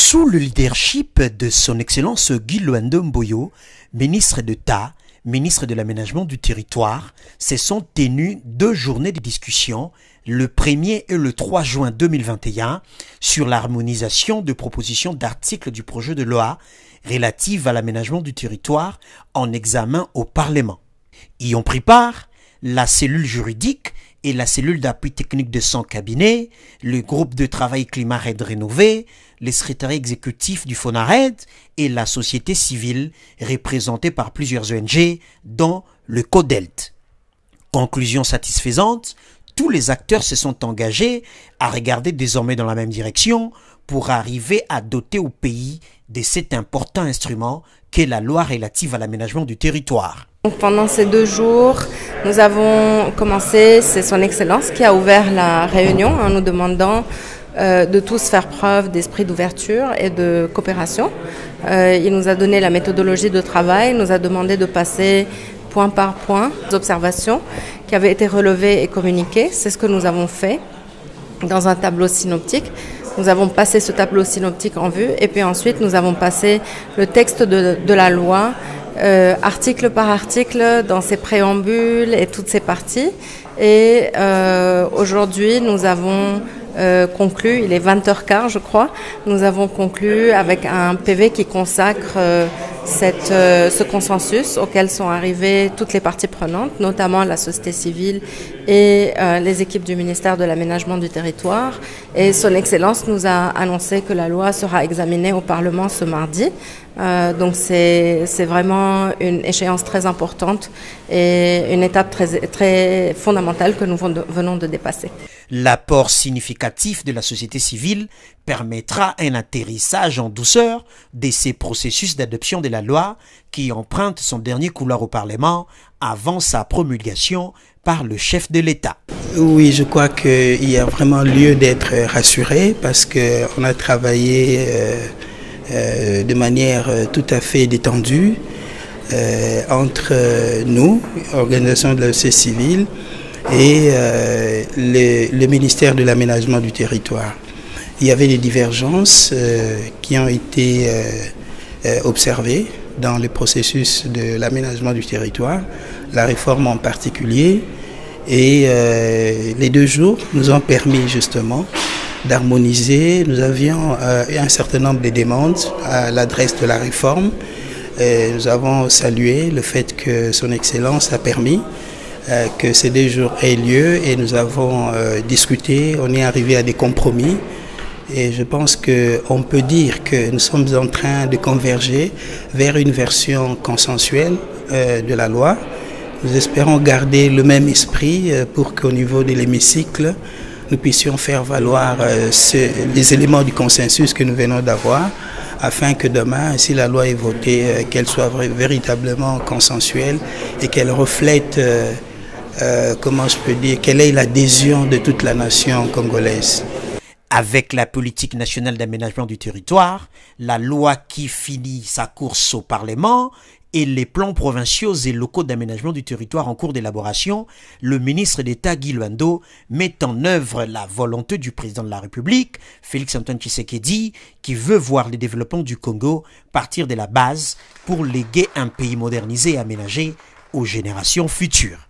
Sous le leadership de son Excellence Guy Luando Mboyo, ministre d'État, ministre de l'Aménagement du Territoire, se sont tenues 2 journées de discussion, le 1er et le 3 juin 2021, sur l'harmonisation de propositions d'articles du projet de loi relative à l'aménagement du territoire en examen au Parlement. Y ont pris part la cellule juridique et la cellule d'appui technique de son cabinet, le groupe de travail Climat-RED rénové, le secrétariat exécutif du FONARED et la société civile représentée par plusieurs ONG, dont le CODELT. Conclusion satisfaisante, tous les acteurs se sont engagés à regarder désormais dans la même direction pour arriver à doter au pays de cet important instrument qu'est la loi relative à l'aménagement du territoire. Pendant ces 2 jours, nous avons commencé, c'est son Excellence qui a ouvert la réunion en nous demandant de tous faire preuve d'esprit d'ouverture et de coopération. Il nous a donné la méthodologie de travail, nous a demandé de passer point par point des observations qui avaient été relevées et communiquées. C'est ce que nous avons fait dans un tableau synoptique. Nous avons passé ce tableau synoptique en vue et puis ensuite nous avons passé le texte de la loi article par article dans ses préambules et toutes ses parties. Et aujourd'hui, nous avons conclu, il est 20h15 je crois, nous avons conclu avec un PV qui consacre ce consensus auquel sont arrivées toutes les parties prenantes, notamment la société civile et les équipes du ministère de l'Aménagement du Territoire. Et son Excellence nous a annoncé que la loi sera examinée au Parlement ce mardi. Donc c'est vraiment une échéance très importante et une étape très fondamentale que nous venons de dépasser. L'apport significatif de la société civile permettra un atterrissage en douceur de ces processus d'adoption de la loi qui emprunte son dernier couloir au Parlement avant sa promulgation par le chef de l'État. Oui, je crois qu'il y a vraiment lieu d'être rassuré parce qu'on a travaillé de manière tout à fait détendue entre nous, organisation de la société civile, et le ministère de l'Aménagement du Territoire. Il y avait des divergences qui ont été observées dans le processus de l'aménagement du territoire, la réforme en particulier, et les 2 jours nous ont permis justement d'harmoniser. Nous avions un certain nombre de demandes à l'adresse de la réforme. Nous avons salué le fait que son Excellence a permis que ces 2 jours aient lieu et nous avons discuté, on est arrivé à des compromis et je pense qu'on peut dire que nous sommes en train de converger vers une version consensuelle de la loi. Nous espérons garder le même esprit pour qu'au niveau de l'hémicycle, nous puissions faire valoir les éléments du consensus que nous venons d'avoir afin que demain, si la loi est votée, qu'elle soit véritablement consensuelle et qu'elle reflète comment je peux dire, quelle est l'adhésion de toute la nation congolaise. Avec la politique nationale d'aménagement du territoire, la loi qui finit sa course au Parlement et les plans provinciaux et locaux d'aménagement du territoire en cours d'élaboration, le ministre d'État Guy Luando met en œuvre la volonté du président de la République, Félix-Antoine Tshisekedi, qui veut voir le développement du Congo partir de la base pour léguer un pays modernisé et aménagé aux générations futures.